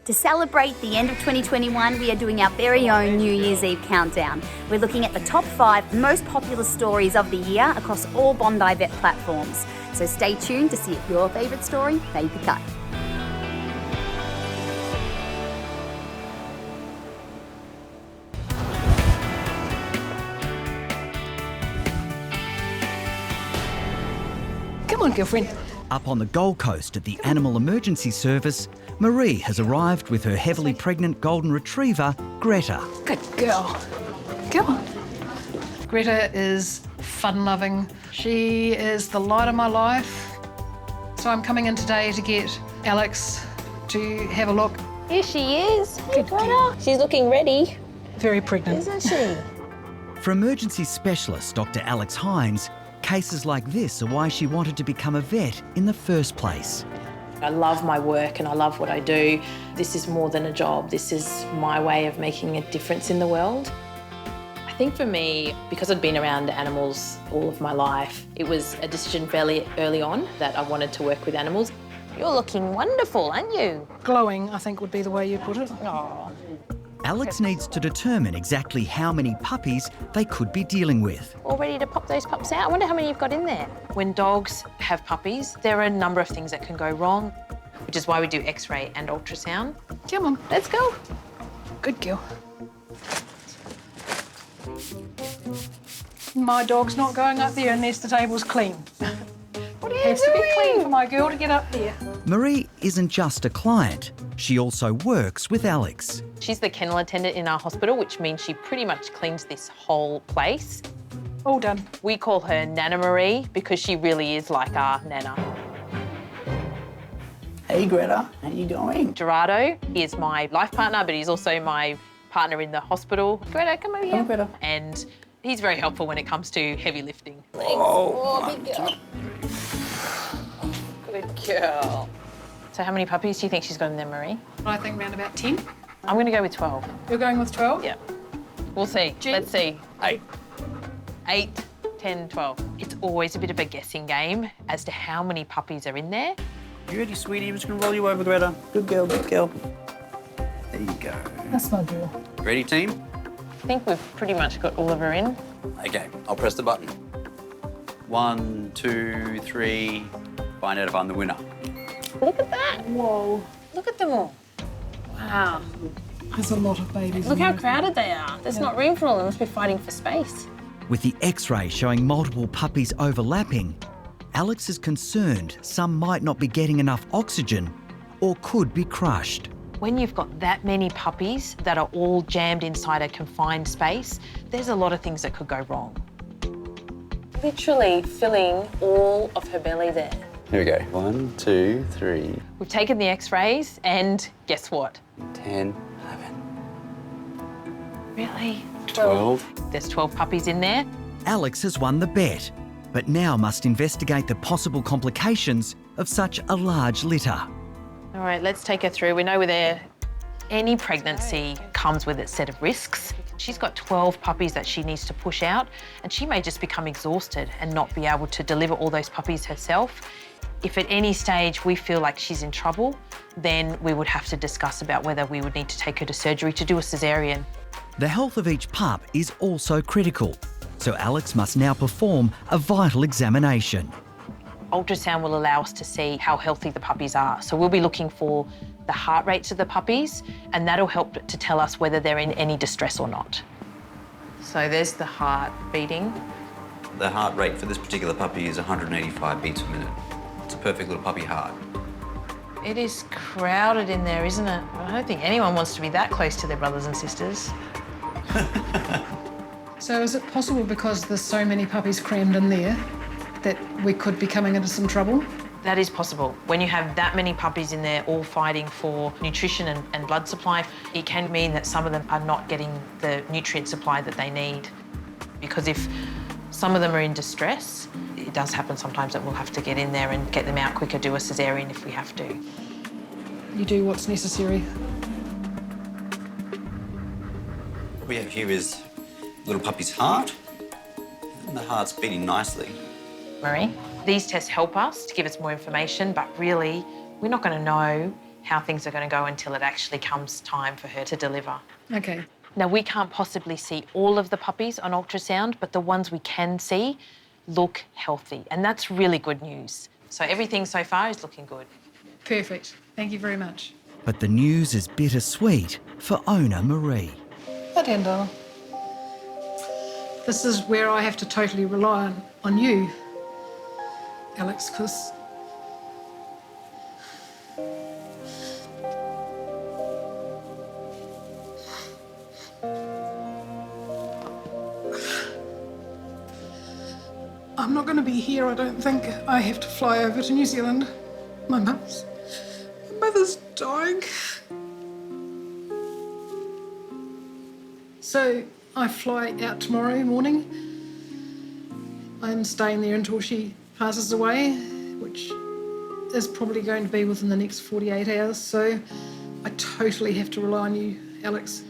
To celebrate the end of 2021, we are doing our very own New Year's Eve countdown. We're looking at the top 5 most popular stories of the year across all Bondi Vet platforms. So stay tuned to see if your favourite story made the cut. Come on, girlfriend. Up on the Gold Coast at the Animal Emergency Service, Marie has arrived with her heavily pregnant golden retriever, Greta. Good girl. Come on. Greta is fun-loving. She is the light of my life. So I'm coming in today to get Alex to have a look. Here she is. Hey, Good girl. Greta. She's looking ready, Very pregnant. isn't she? For emergency specialist Dr. Alex Hines, cases like this are why she wanted to become a vet in the first place. I love my work and I love what I do. This is more than a job. This is my way of making a difference in the world. I think for me, because I'd been around animals all of my life, it was a decision fairly early on that I wanted to work with animals. You're looking wonderful, aren't you? Glowing, I think would be the way you put it. Oh. Alex needs to determine exactly how many puppies they could be dealing with. All ready to pop those pups out? I wonder how many you've got in there. When dogs have puppies, there are a number of things that can go wrong, which is why we do X-ray and ultrasound. Come on. Let's go. Good girl. My dog's not going up there unless the table's clean. What are you Has to be clean for my girl to get up there. Marie isn't just a client, she also works with Alex. She's the kennel attendant in our hospital, which means she pretty much cleans this whole place. All done. We call her Nana Marie because she really is like our Nana. Hey Greta, how you doing? Gerardo, he is my life partner, but he's also my partner in the hospital. Greta, come over here. Come Greta. And he's very helpful when it comes to heavy lifting. Oh, big girl. Good girl. So how many puppies do you think she's got in there, Marie? I think around about 10. I'm going to go with 12. You're going with 12? Yeah. We'll see. Jen? Let's see. 8. 8, 10, 12. It's always a bit of a guessing game as to how many puppies are in there. You ready, sweetie? I'm just gonna roll you over, Greta. Good girl, good girl. There you go. That's my girl. Ready, team? I think we've pretty much got all of her in. Okay, I'll press the button. 1, 2, 3. Find out if I'm the winner. Look at that. Whoa. Look at them all. Wow. There's a lot of babies. Look in how there. crowded they are. There's not room for all of them. Must be fighting for space. With the X-ray showing multiple puppies overlapping, Alex is concerned some might not be getting enough oxygen or could be crushed. When you've got that many puppies that are all jammed inside a confined space, there's a lot of things that could go wrong. Literally filling all of her belly there. Here we go. 1, 2, 3, We've taken the X-rays and guess what? 10, 11, Really? 12. There's 12 puppies in there. Alex has won the bet, but now must investigate the possible complications of such a large litter. All right, let's take her through. We know with any pregnancy comes with its set of risks. She's got 12 puppies that she needs to push out, and she may just become exhausted and not be able to deliver all those puppies herself. If at any stage we feel like she's in trouble, then we would have to discuss about whether we would need to take her to surgery to do a cesarean. The health of each pup is also critical, so Alex must now perform a vital examination. Ultrasound will allow us to see how healthy the puppies are. So we'll be looking for the heart rates of the puppies, and that'll help to tell us whether they're in any distress or not. So there's the heart beating. The heart rate for this particular puppy is 185 beats per minute. It's a perfect little puppy heart. It is crowded in there, isn't it? I don't think anyone wants to be that close to their brothers and sisters. So is it possible, because there's so many puppies crammed in there, that we could be coming into some trouble? That is possible. When you have that many puppies in there all fighting for nutrition and blood supply, it can mean that some of them are not getting the nutrient supply that they need. Because if some of them are in distress, it does happen sometimes that we'll have to get in there and get them out quicker, do a cesarean if we have to. You do what's necessary. What we have here is little puppy's heart, and the heart's beating nicely. Marie, these tests help us to give us more information, but really, we're not going to know how things are going to go until it actually comes time for her to deliver. Okay. Now, we can't possibly see all of the puppies on ultrasound, but the ones we can see look healthy, and that's really good news. So everything so far is looking good. Perfect. Thank you very much. But the news is bittersweet for owner Marie. Hi, Dandel. This is where I have to totally rely on you, Alex, because I'm not going to be here, I don't think. I have to fly over to New Zealand. My mother's dying. So I fly out tomorrow morning. I'm staying there until she passes away, which is probably going to be within the next 48 hours. So I totally have to rely on you, Alex.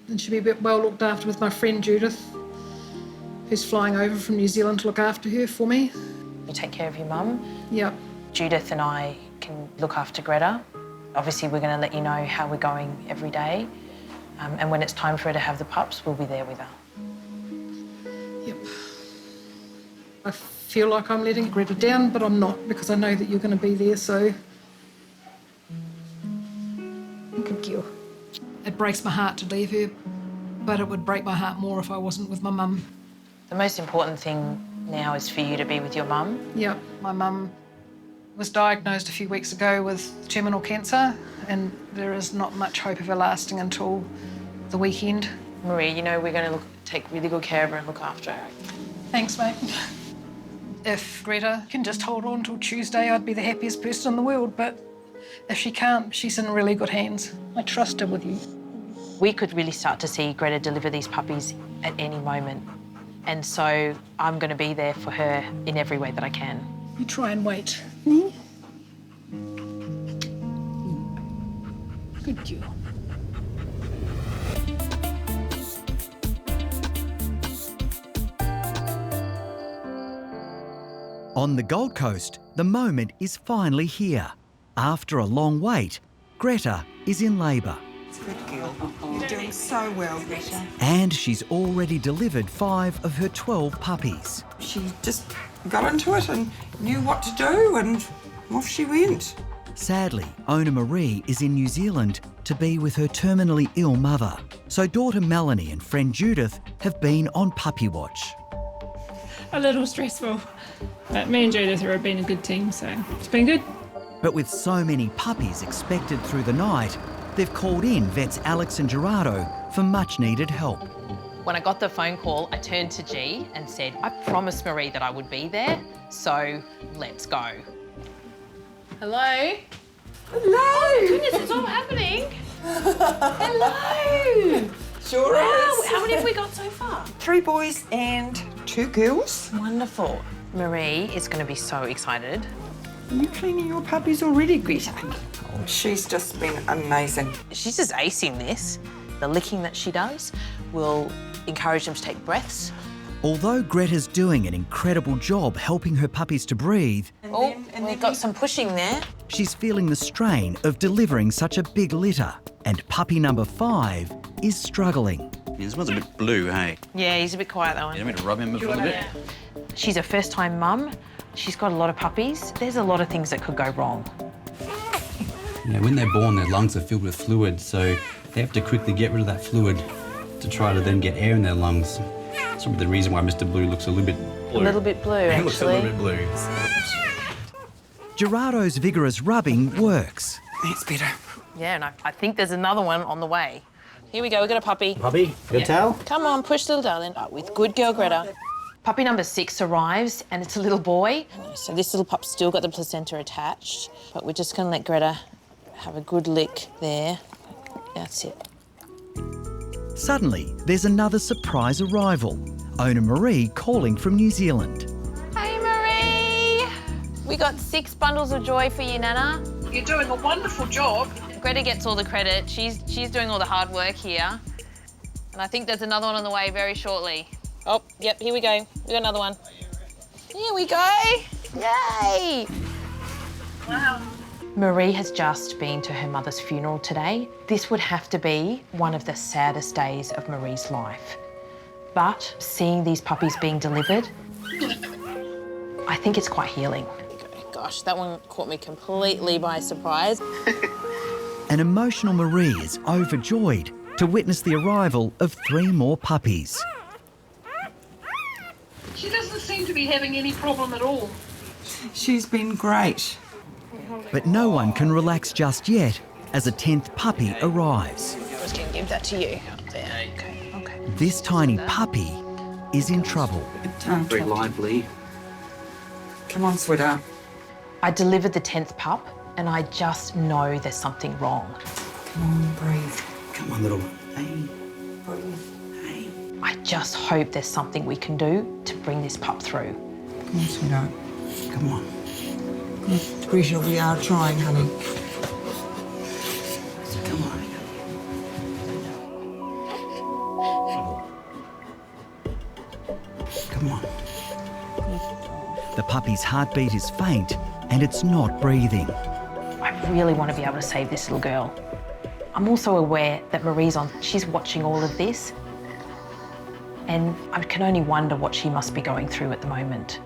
And she'll be a bit well looked after with my friend Judith, who's flying over from New Zealand to look after her for me. You take care of your mum. Yep. Judith and I can look after Greta. Obviously, we're going to let you know how we're going every day. And when it's time for her to have the pups, we'll be there with her. Yep. I feel like I'm letting Greta down, but I'm not, because I know that you're going to be there, so... Thank you. It breaks my heart to leave her, but it would break my heart more if I wasn't with my mum. The most important thing now is for you to be with your mum. Yep. My mum was diagnosed a few weeks ago with terminal cancer, and there is not much hope of her lasting until the weekend. Marie, you know we're going to take really good care of her and look after her. Thanks, mate. If Greta can just hold on till Tuesday, I'd be the happiest person in the world, but if she can't, she's in really good hands. I trust her with you. We could really start to see Greta deliver these puppies at any moment. And so I'm going to be there for her in every way that I can. You try and wait. Good girl. On the Gold Coast, the moment is finally here. After a long wait, Greta is in labour. Good girl. You're doing so well, Greta. And she's already delivered 5 of her 12 puppies. She just got into it and knew what to do, and off she went. Sadly, owner Marie is in New Zealand to be with her terminally ill mother. So daughter Melanie and friend Judith have been on puppy watch. A little stressful, but me and Judith have been a good team, so it's been good. But with so many puppies expected through the night, they've called in vets Alex and Gerardo for much needed help. When I got the phone call, I turned to G and said, I promised Marie that I would be there, so let's go. Hello? Hello! Oh, goodness, it's all happening. Hello! Sure is. How many have we got so far? 3 boys and 2 girls. Wonderful. Marie is going to be so excited. Are you cleaning your puppies already, Greta? Oh, she's just been amazing. She's just acing this. The licking that she does will encourage them to take breaths. Although Greta's doing an incredible job helping her puppies to breathe, We've got some pushing there. she's feeling the strain of delivering such a big litter. And puppy number 5 is struggling. Yeah, this one's a bit blue, hey? Yeah, he's a bit quiet, that one. You want me to rub him a little bit? She's a first-time mum. She's got a lot of puppies. There's a lot of things that could go wrong. You know, when they're born, their lungs are filled with fluid, so they have to quickly get rid of that fluid to try to then get air in their lungs. That's probably the reason why Mr. Blue looks a little bit blue. A little bit blue, He looks a actually. little bit blue. Gerardo's vigorous rubbing works. That's better. Yeah, and I think there's another one on the way. Here we go, we got a puppy. Puppy, good towel? Come on, push little darling. With good girl Greta. Puppy number 6 arrives, and it's a little boy. So this little pup's still got the placenta attached, but we're just going to let Greta have a good lick there. That's it. Suddenly, there's another surprise arrival. Owner Marie calling from New Zealand. Hey, Marie! We got 6 bundles of joy for you, Nana. You're doing a wonderful job. Greta gets all the credit. She's doing all the hard work here. And I think there's another one on the way very shortly. Oh, yep, here we go. We got another one. Here we go. Yay! Wow. Marie has just been to her mother's funeral today. This would have to be one of the saddest days of Marie's life. But seeing these puppies being delivered, I think it's quite healing. Gosh, that one caught me completely by surprise. An emotional Marie is overjoyed to witness the arrival of 3 more puppies. She doesn't seem to be having any problem at all. She's been great. But no one can relax just yet as a 10th puppy arrives. I was going to give that to you up there. Okay. This tiny puppy is in trouble. Very lively. Come on, sweetheart. I delivered the 10th pup and I just know there's something wrong. Come on, breathe. Come on, little one. Hey. Breathe. Hey. I just hope there's something we can do to bring this pup through. Come on, sweetheart. Come on. Greta, we are trying, honey. Come on. Come on. The puppy's heartbeat is faint and it's not breathing. I really want to be able to save this little girl. I'm also aware that she's watching all of this, and I can only wonder what she must be going through at the moment.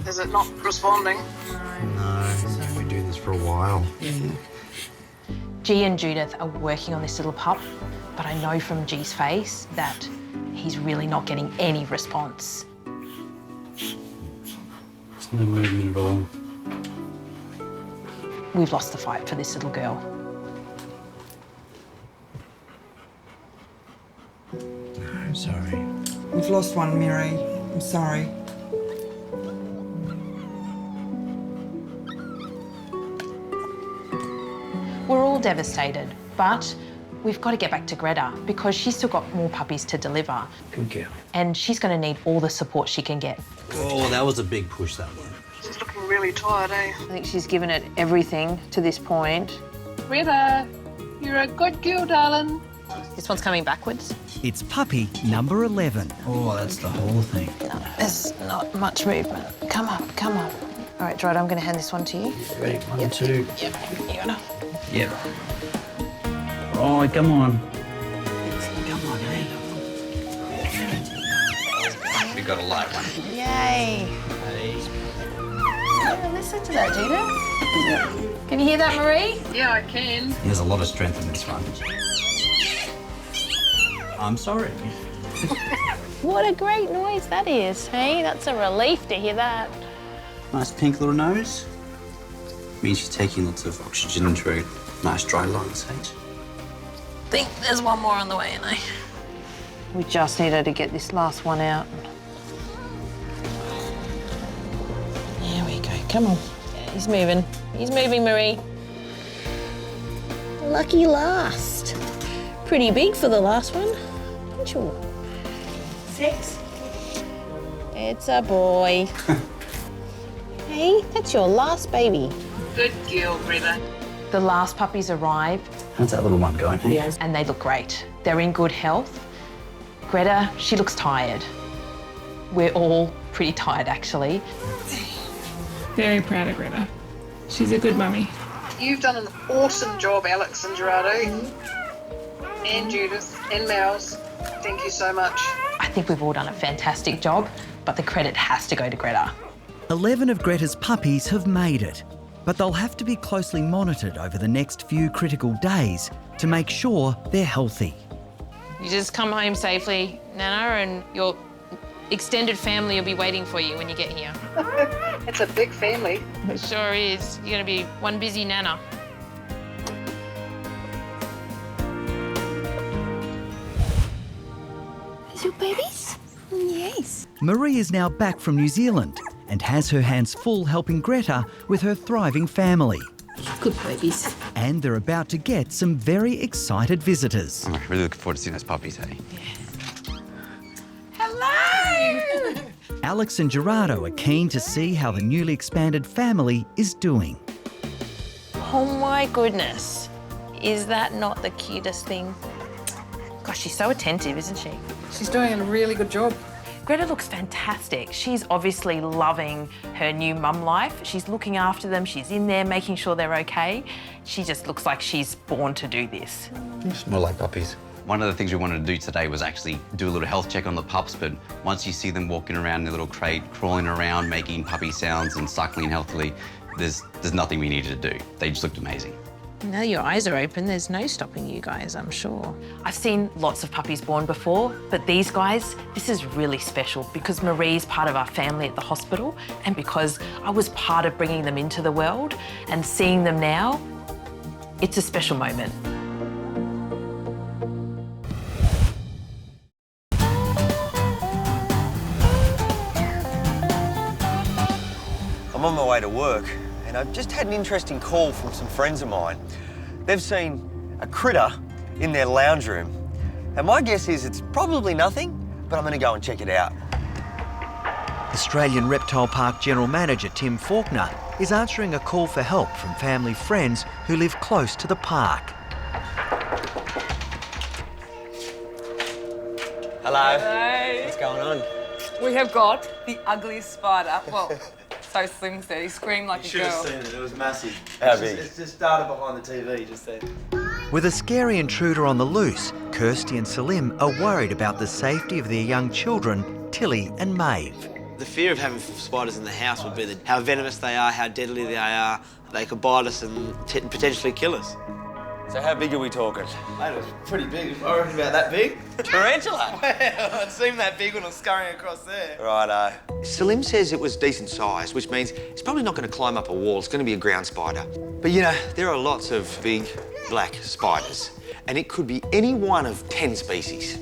Is it not responding? No, we do this for a while. G and Judith are working on this little pup, but I know from G's face that he's really not getting any response. There's no movement at all. We've lost the fight for this little girl. I'm sorry. We've lost one, Mary. I'm sorry. We're all devastated, but we've got to get back to Greta because she's still got more puppies to deliver. Good girl. And she's going to need all the support she can get. Oh, that was a big push, that one. She's looking really tired, eh? I think she's given it everything to this point. Greta, you're a good girl, darling. This one's coming backwards. It's puppy number 11. Oh, that's the whole thing. No, there's not much movement. Come on, come on. All right, Gerard, I'm going to hand this one to you. Ready? 1, 2. Yep, you gotta. Yep. Oh, come on. Come on, hey. We got a light one. Yay. Oh, listen to that, Judith. Can you hear that, Marie? Yeah, I can. There's a lot of strength in this one. I'm sorry. What a great noise that is, hey? That's a relief to hear that. Nice pink little nose. Means she's taking lots of oxygen into her nice dry lungs, hey? I think there's one more on the way, and we just need her to get this last one out. There we go. Come on. Yeah, he's moving. He's moving, Marie. Lucky last. Pretty big for the last one. Aren't you? 6. It's a boy. Hey, that's your last baby. Good girl, Greta. The last puppies arrived How's that little one going, hey? and they look great. They're in good health. Greta, she looks tired. We're all pretty tired, actually. Very proud of Greta. She's a good mummy. You've done an awesome job, Alex and Gerardo. And Judith and Mouse. Thank you so much. I think we've all done a fantastic job, but the credit has to go to Greta. 11 of Greta's puppies have made it, but they'll have to be closely monitored over the next few critical days to make sure they're healthy. You just come home safely, Nana, and your extended family will be waiting for you when you get here. It's a big family. It sure is. You're going to be one busy Nana. Your babies? Yes. Marie is now back from New Zealand and has her hands full helping Greta with her thriving family. Good babies. And they're about to get some very excited visitors. I'm really looking forward to seeing those puppies, hey? Hello! Alex and Gerardo are keen to see how the newly expanded family is doing. Oh my goodness. Is that not the cutest thing? Gosh, she's so attentive, isn't she? She's doing a really good job. Greta looks fantastic. She's obviously loving her new mum life. She's looking after them, she's in there making sure they're okay. She just looks like she's born to do this. You smell like puppies. One of the things we wanted to do today was actually do a little health check on the pups, but once you see them walking around in their little crate, crawling around, making puppy sounds and suckling healthily, there's nothing we needed to do. They just looked amazing. Now your eyes are open, there's no stopping you guys, I'm sure. I've seen lots of puppies born before, but these guys, this is really special because Marie's part of our family at the hospital and because I was part of bringing them into the world and seeing them now, it's a special moment. I'm on my way to work and I've just had an interesting call from some friends of mine. They've seen a critter in their lounge room and my guess is it's probably nothing, but I'm going to go and check it out. Australian Reptile Park General Manager Tim Faulkner is answering a call for help from family friends who live close to the park. Hello. Hey. What's going on? We have got the ugliest spider. Well, so Slim said, he screamed like a should girl. have seen it, it was massive. How big? It's just started behind the TV just then. With a scary intruder on the loose, Kirsty and Salim are worried about the safety of their young children, Tilly and Maeve. The fear of having spiders in the house would be how venomous they are, how deadly they are. They could bite us and potentially kill us. So how big are we talking? Mate, it was pretty big. I reckon about that big. Tarantula? Well, it seemed that big when I was scurrying across there. Righto. Salim says it was decent size, which means it's probably not going to climb up a wall. It's going to be a ground spider. But you know, there are lots of big black spiders, and it could be any one of 10 species.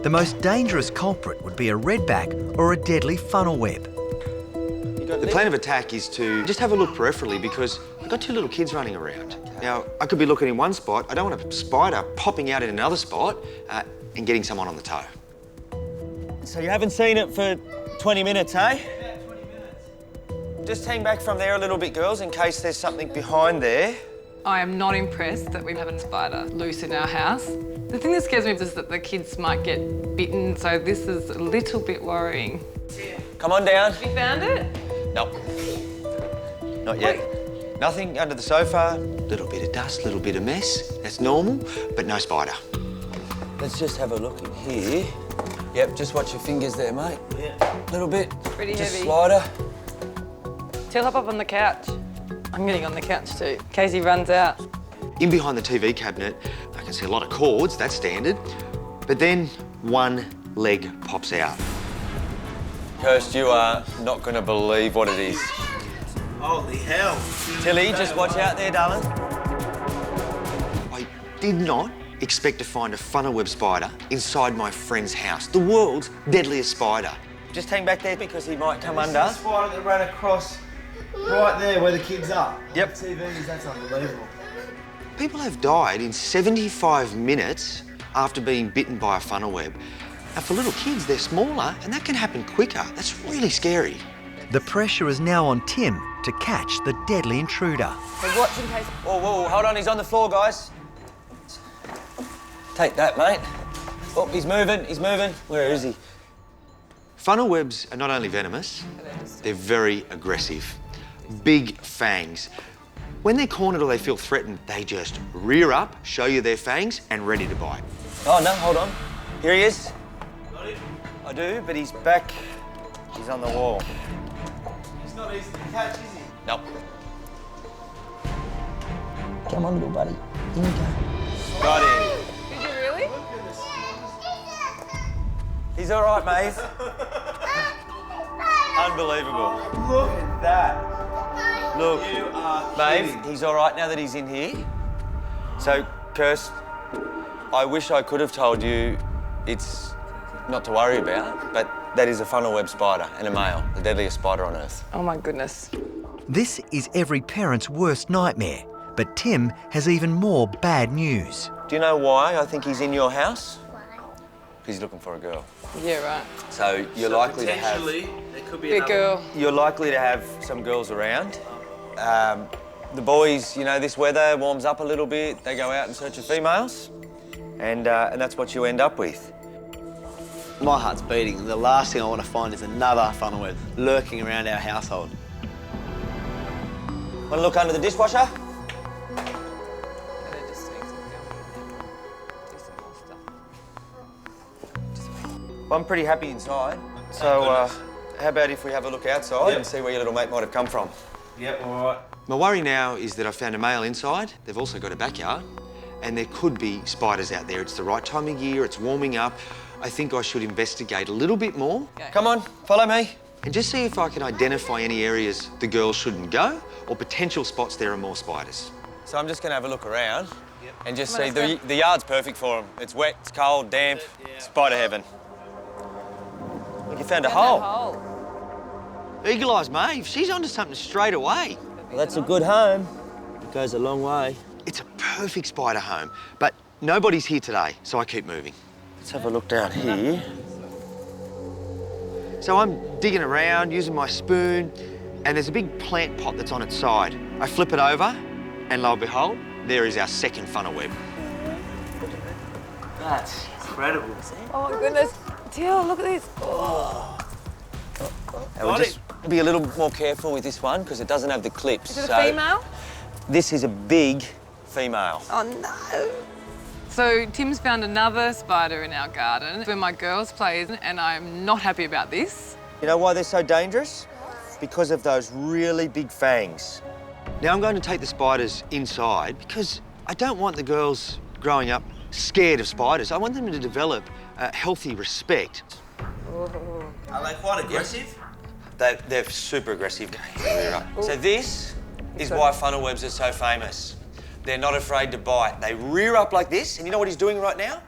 The most dangerous culprit would be a redback or a deadly funnel web. The plan of attack is to just have a look peripherally because I've got two little kids running around. Now, I could be looking in one spot. I don't want a spider popping out in another spot and getting someone on the toe. So you haven't seen it for 20 minutes, eh? Yeah, 20 minutes. Just hang back from there a little bit, girls, in case there's something behind there. I am not impressed that we have a spider loose in our house. The thing that scares me is that the kids might get bitten, so this is a little bit worrying. Come on down. You found it? Nope. Not yet. Nothing under the sofa. Little bit of dust, little bit of mess. That's normal, but no spider. Let's just have a look in here. Yep, just watch your fingers there, mate. Yeah. Little bit. Pretty just heavy. Slider. Till up on the couch. I'm getting on the couch too, in case he runs out. In behind the TV cabinet, I can see a lot of cords, that's standard. But then one leg pops out. Kirst, you are not going to believe what it is. Holy hell. Tilly, just watch out there, darling. I did not expect to find a funnel web spider inside my friend's house, the world's deadliest spider. Just hang back there because he might come under. This is the spider that ran across right there where the kids are. Yep. TVs, that's unbelievable. People have died in 75 minutes after being bitten by a funnel web. And for little kids, they're smaller and that can happen quicker. That's really scary. The pressure is now on Tim to catch the deadly intruder. Hey, watch in case... Whoa, whoa, hold on, he's on the floor, guys. Take that, mate. Oh, he's moving, he's moving. Where is he? Funnel webs are not only venomous, they're very aggressive. Big fangs. When they're cornered or they feel threatened, they just rear up, show you their fangs, and ready to bite. Oh, no, hold on. Here he is. Got him? I do, but he's back. He's on the wall. He's not easy to catch, is he? Nope. Come on, little buddy. In you go. Got him. Did you really? He's all right, Maeve. Unbelievable. Look at that. Look, You are Maeve, kidding. he's all right now that he's in here. So, Kirst, I wish I could have told you it's not to worry about, but that is a funnel web spider and a male, the deadliest spider on Earth. Oh my goodness. This is every parent's worst nightmare, but Tim has even more bad news. Do you know why I think he's in your house? Because he's looking for a girl. Yeah, right. So you're likely to have... Potentially, there could be Big another girl. You're likely to have some girls around. The boys, you know, this weather warms up a little bit. They go out in search of females, and that's what you end up with. My heart's beating. The last thing I want to find is another funnel web lurking around our household. Want to look under the dishwasher? Well, I'm pretty happy inside. So, how about if we have a look outside and see where your little mate might have come from? Yep, all right. My worry now is that I found a male inside. They've also got a backyard, and there could be spiders out there. It's the right time of year, it's warming up. I think I should investigate a little bit more. Okay. Come on, follow me. And just see if I can identify any areas the girls shouldn't go or potential spots there are more spiders. So I'm just going to have a look around and just see. The yard's perfect for them. It's wet, it's cold, damp, spider heaven. Look, you found a hole. Eagle-Eyes Maeve, she's onto something straight away. Well, that's a good home. It goes a long way. It's a perfect spider home, but nobody's here today, so I keep moving. Let's have a look down here. So I'm digging around, using my spoon, and there's a big plant pot that's on its side. I flip it over, and lo and behold, there is our second funnel web. That's incredible. Oh my goodness. Till, look at this. Oh. And we'll just be a little more careful with this one because it doesn't have the clips. Is it a female? This is a big female. Oh no. So Tim's found another spider in our garden where my girls play, and I'm not happy about this. You know why they're so dangerous? Because of those really big fangs. Now I'm going to take the spiders inside because I don't want the girls growing up scared of spiders. I want them to develop a healthy respect. Are they quite aggressive? They're super aggressive. So this is why funnel webs are so famous. They're not afraid to bite. They rear up like this, and you know what he's doing right now?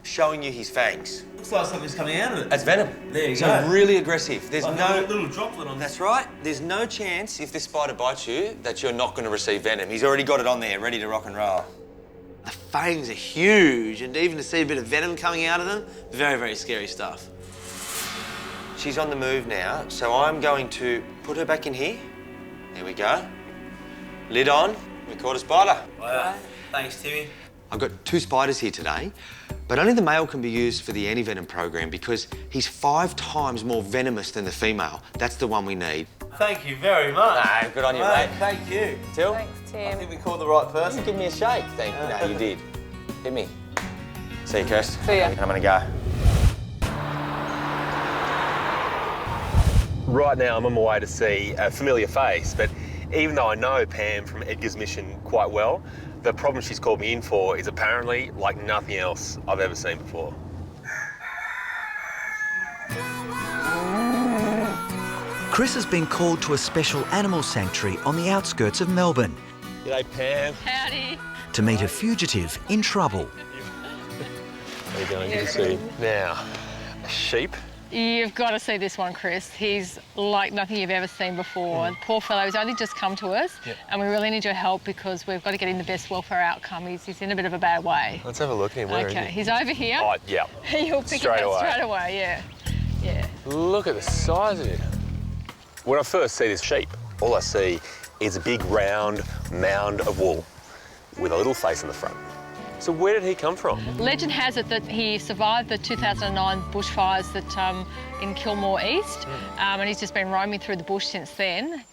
Showing you his fangs. Looks like something's coming out of it. That's venom. There you so go. Really aggressive. There's like no a little droplet on. That's right. There's no chance if this spider bites you that you're not going to receive venom. He's already got it on there, ready to rock and roll. The fangs are huge, and even to see a bit of venom coming out of them, very, very scary stuff. She's on the move now, so I'm going to put her back in here. There we go. Lid on. We caught a spider. Wow. Thanks, Timmy. I've got 2 spiders here today, but only the male can be used for the anti-venom program because he's 5 times more venomous than the female. That's the one we need. Thank you very much. No, good on you, mate. Thank you. Till? Thanks, Tim. I think we called the right person. Give me a shake. No, you did. Hit me. See you, Kirst. See ya. I'm gonna go. Right now, I'm on my way to see a familiar face, but even though I know Pam from Edgar's Mission quite well, the problem she's called me in for is apparently like nothing else I've ever seen before. Chris has been called to a special animal sanctuary on the outskirts of Melbourne G'day, Pam. Howdy. to meet a fugitive in trouble. How you doing? Good to see you. Now, a sheep. You've got to see this one, Chris. He's like nothing you've ever seen before. Poor fellow, he's only just come to us, and we really need your help because we've got to get him the best welfare outcome. He's in a bit of a bad way. Let's have a look at him. Where is he? He's over here. Oh, yeah. You'll pick him up straight away, yeah. Yeah. Look at the size of him. When I first see this sheep, all I see is a big round mound of wool with a little face in the front. So where did he come from? Legend has it that he survived the 2009 bushfires that in Kilmore East, and he's just been roaming through the bush since then.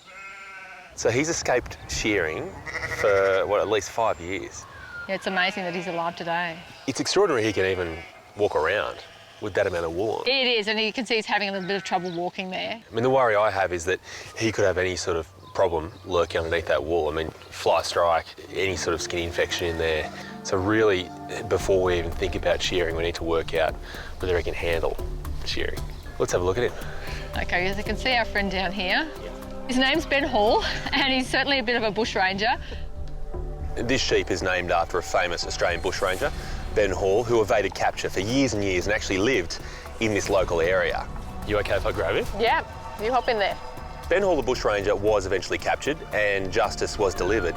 So he's escaped shearing for, what, at least 5 years? Yeah, it's amazing that he's alive today. It's extraordinary he can even walk around with that amount of wool on. It is, and you can see he's having a little bit of trouble walking there. I mean, the worry I have is that he could have any sort of problem lurking underneath that wool. I mean, fly strike, any sort of skin infection in there. So really, before we even think about shearing, we need to work out whether he can handle shearing. Let's have a look at him. Okay, as you can see our friend down here. His name's Ben Hall, and he's certainly a bit of a bushranger. This sheep is named after a famous Australian bushranger, Ben Hall, who evaded capture for years and years and actually lived in this local area. You okay if I grab him? Yeah, you hop in there. Ben Hall, the bushranger, was eventually captured and justice was delivered.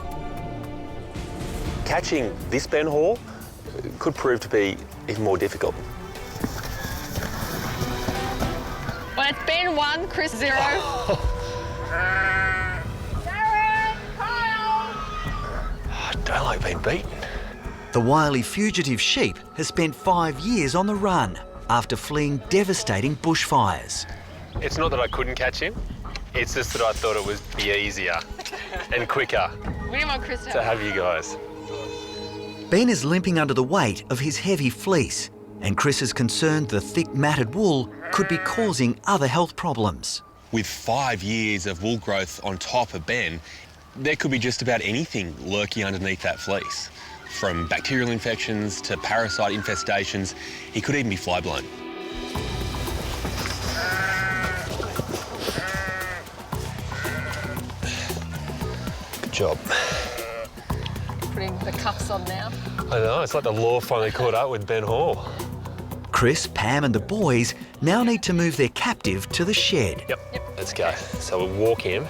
Catching this Ben Hall could prove to be even more difficult. Well, it's Ben 1, Chris 0. I don't like being beaten. The wily fugitive sheep has spent 5 years on the run. after fleeing devastating bushfires. It's not that I couldn't catch him, it's just that I thought it would be easier and quicker We didn't want Chris to have you guys. Ben is limping under the weight of his heavy fleece, and Chris is concerned the thick matted wool could be causing other health problems. With 5 years of wool growth on top of Ben, there could be just about anything lurking underneath that fleece. From bacterial infections to parasite infestations, he could even be fly blown. Good job. Putting the cuffs on now. I know, it's like the law finally caught up with Ben Hall. Chris, Pam and the boys now need to move their captive to the shed. Yep. Let's go. So we'll walk him.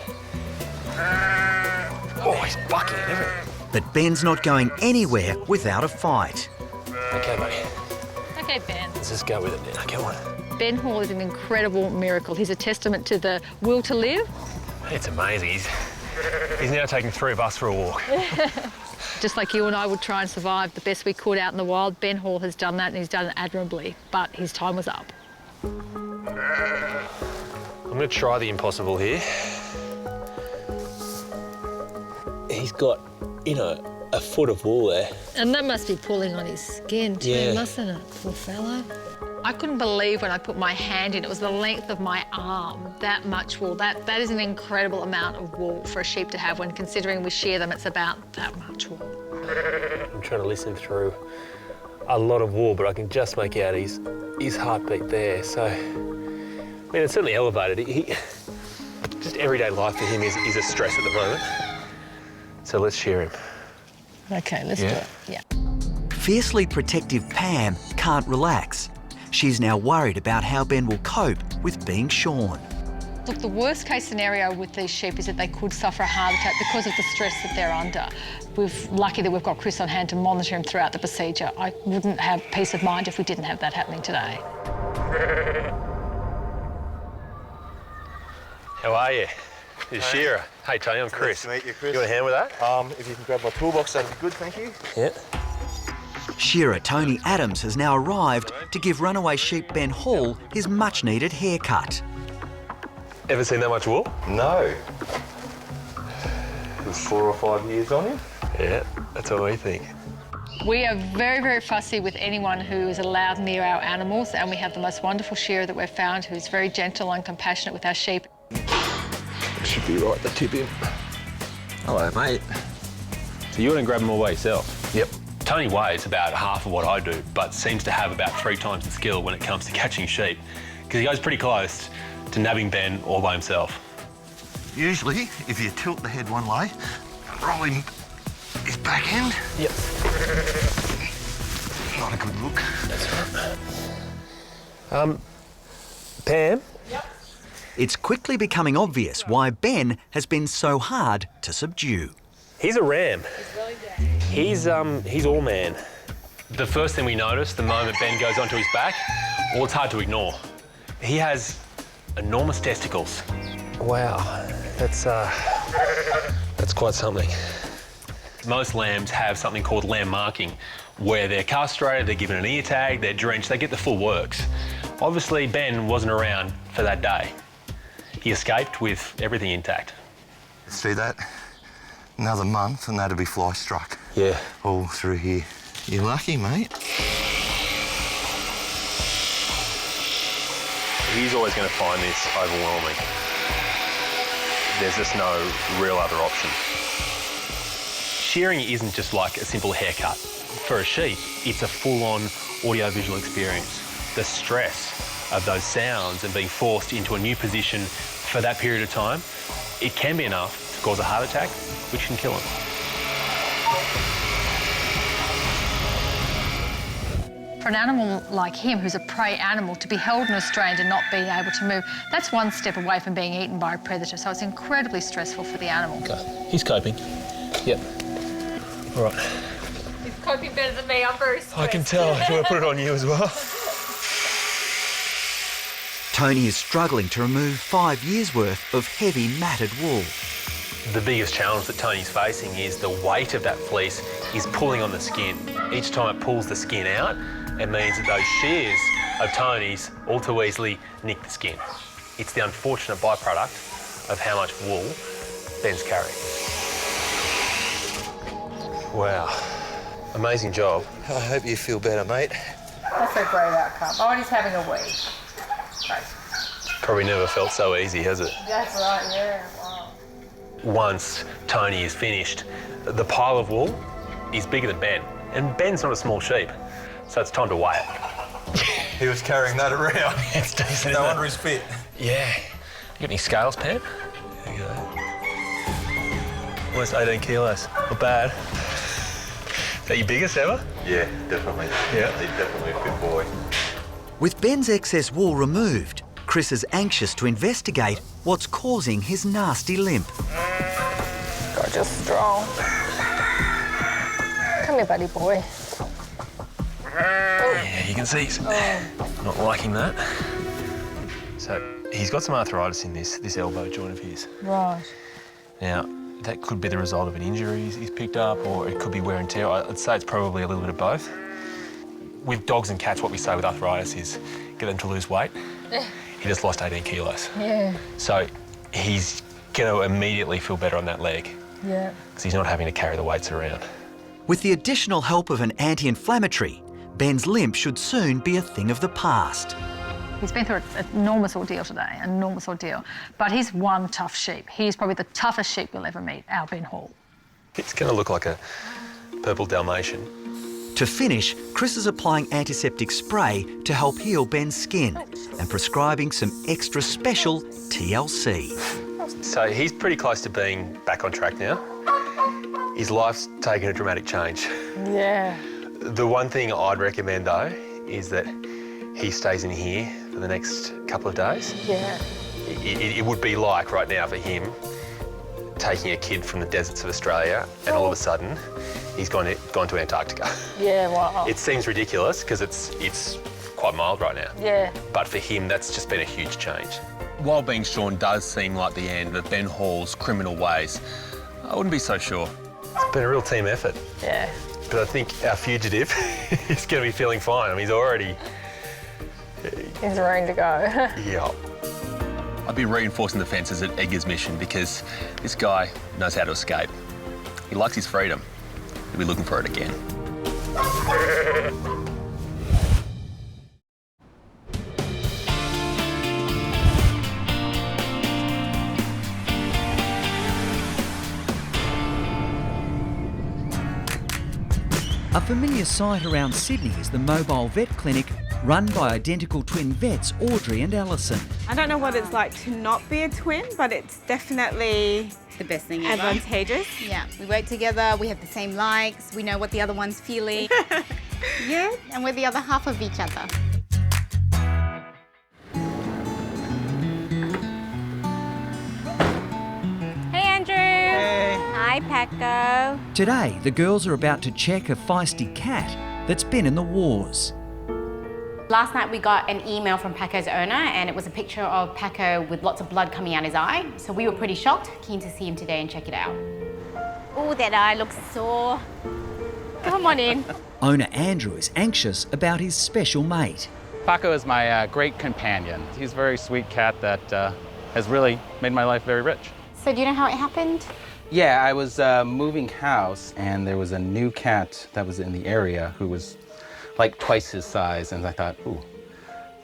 Oh, he's bucking and everything. But Ben's not going anywhere without a fight. Okay, mate. Okay, Ben. Let's just go with it now. Come on. Ben Hall is an incredible miracle. He's a testament to the will to live. It's amazing. He's now taking 3 of us for a walk. Just like you and I would try and survive the best we could out in the wild, Ben Hall has done that and he's done it admirably, but his time was up. I'm going to try the impossible here. He's got, you know, a foot of wool there. And that must be pulling on his skin too, Yeah. mustn't it, poor fellow? I couldn't believe when I put my hand in, it was the length of my arm, that much wool. That is an incredible amount of wool for a sheep to have when considering we shear them, it's about that much wool. I'm trying to listen through a lot of wool, but I can just make out his heartbeat there. So, I mean, it's certainly elevated. Just everyday life for him is a stress at the moment. So let's shear him. Okay, let's do it, yeah. Fiercely protective Pam can't relax. She's now worried about how Ben will cope with being shorn. Look, the worst case scenario with these sheep is that they could suffer a heart attack because of the stress that they're under. We're lucky that we've got Chris on hand to monitor him throughout the procedure. I wouldn't have peace of mind if we didn't have that happening today. How are you? You're Shearer. Hey, Tony, I'm Chris. Nice to meet you, Chris. You want a hand with that? If you can grab my toolbox, that'd be good, thank you. Yeah. Shearer Tony Adams has now arrived to give runaway sheep Ben Hall his much-needed haircut. Ever seen that much wool? No. There's 4 or 5 years on him. Yeah, that's what we think. We are very, very fussy with anyone who is allowed near our animals, and we have the most wonderful shearer that we've found who's very gentle and compassionate with our sheep. Should be right to tip him. Hello, mate. So you want to grab him all by yourself? Yep. Tony weighs about half of what I do, but seems to have about 3 times the skill when it comes to catching sheep, because he goes pretty close to nabbing Ben all by himself. Usually, if you tilt the head one way, roll him his back end. Yep. Not a good look. That's right. Pam? Yep. It's quickly becoming obvious why Ben has been so hard to subdue. He's a ram. He's all man. The first thing we notice the moment Ben goes onto his back, well, it's hard to ignore. He has enormous testicles. Wow, that's quite something. Most lambs have something called lamb marking, where they're castrated, they're given an ear tag, they're drenched, they get the full works. Obviously, Ben wasn't around for that day. He escaped with everything intact. See that? Another month and that'll be fly struck. Yeah. All through here. You're lucky, mate. He's always going to find this overwhelming. There's just no real other option. Shearing isn't just like a simple haircut. For a sheep, it's a full-on audio-visual experience. The stress of those sounds and being forced into a new position for that period of time, it can be enough to cause a heart attack, which can kill him. For an animal like him, who's a prey animal, to be held and restrained and not being able to move, that's one step away from being eaten by a predator, so it's incredibly stressful for the animal. Okay. He's coping. Yep. All right. He's coping better than me, I'm very stressed. I can tell. Do you want to put it on you as well? Tony is struggling to remove 5 years' worth of heavy matted wool. The biggest challenge that Tony's facing is the weight of that fleece is pulling on the skin. Each time it pulls the skin out, it means that those shears of Tony's all too easily nick the skin. It's the unfortunate byproduct of how much wool Ben's carrying. Wow, amazing job. I hope you feel better, mate. That's a great outcome. Oh, and he's having a wee. Great. Probably never felt so easy, has it? That's right, yeah. Wow. Once Tony is finished, the pile of wool is bigger than Ben. And Ben's not a small sheep, so it's time to weigh it. He was carrying that around. It's decent, No isn't wonder it? he's fit. Yeah. You got any scales, Pam? There you go. Almost 18 kilos. Not bad. Is that your biggest ever? Yeah, definitely. Yeah. He's definitely a fit boy. With Ben's excess wool removed, Chris is anxious to investigate what's causing his nasty limp. God, you're strong. Come here, buddy boy. Yeah, you can see he's not liking that. So he's got some arthritis in this elbow joint of his. Right. Now, that could be the result of an injury he's picked up, or it could be wear and tear. I'd say it's probably a little bit of both. With dogs and cats, what we say with arthritis is get them to lose weight. He just lost 18 kilos. Yeah. So he's going to immediately feel better on that leg Yeah. because he's not having to carry the weights around. With the additional help of an anti-inflammatory, Ben's limp should soon be a thing of the past. He's been through an enormous ordeal today, an enormous ordeal. But he's one tough sheep. He's probably the toughest sheep you'll ever meet, our Ben Hall. It's going to look like a purple Dalmatian. To finish, Chris is applying antiseptic spray to help heal Ben's skin and prescribing some extra special TLC. So he's pretty close to being back on track now. His life's taken a dramatic change. Yeah. The one thing I'd recommend, though, is that he stays in here for the next couple of days. Yeah. It would be like, right now, for him, taking a kid from the deserts of Australia and all of a sudden he's gone to Antarctica. Yeah, wow. It seems ridiculous because it's quite mild right now. Yeah. But for him, that's just been a huge change. While being shorn does seem like the end of Ben Hall's criminal ways, I wouldn't be so sure. It's been a real team effort. Yeah. But I think our fugitive is going to be feeling fine. I mean, he's already... He's ready to go. Yeah. I've been reinforcing the fences at Edgar's mission because this guy knows how to escape. He likes his freedom. He'll be looking for it again. A familiar sight around Sydney is the mobile vet clinic run by identical twin vets Audrey and Alison. I don't know what it's like to not be a twin, but it's definitely The best thing ever. advantageous. Yeah, we work together, we have the same likes, we know what the other one's feeling. Yeah, and we're the other half of each other. Hey, Andrew. Hey. Hi, Paco. Today, the girls are about to check a feisty cat that's been in the wars. Last night we got an email from Paco's owner and it was a picture of Paco with lots of blood coming out his eye. So we were pretty shocked, keen to see him today and check it out. Oh, that eye looks sore. Come on in. Owner Andrew is anxious about his special mate. Paco is my great companion. He's a very sweet cat that has really made my life very rich. So do you know how it happened? Yeah, I was moving house and there was a new cat that was in the area who was like twice his size, and I thought, ooh,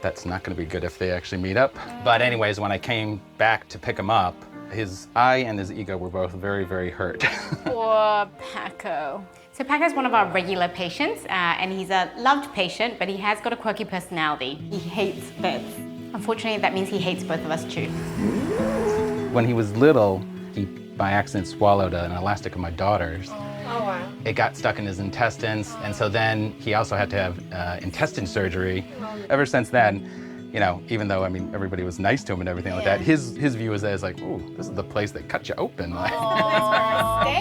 that's not gonna be good if they actually meet up. But anyways, when I came back to pick him up, his eye and his ego were both very, very hurt. Poor Paco. So Paco's one of our regular patients and he's a loved patient, but he has got a quirky personality. He hates vets. Unfortunately, that means he hates both of us too. When he was little, he by accident swallowed an elastic of my daughter's. Oh, wow. It got stuck in his intestines, and so then he also had to have intestine surgery. Ever since then, you know, even though, I mean, everybody was nice to him and everything like that, his view was as like, ooh, this is the place that cut you open. Like,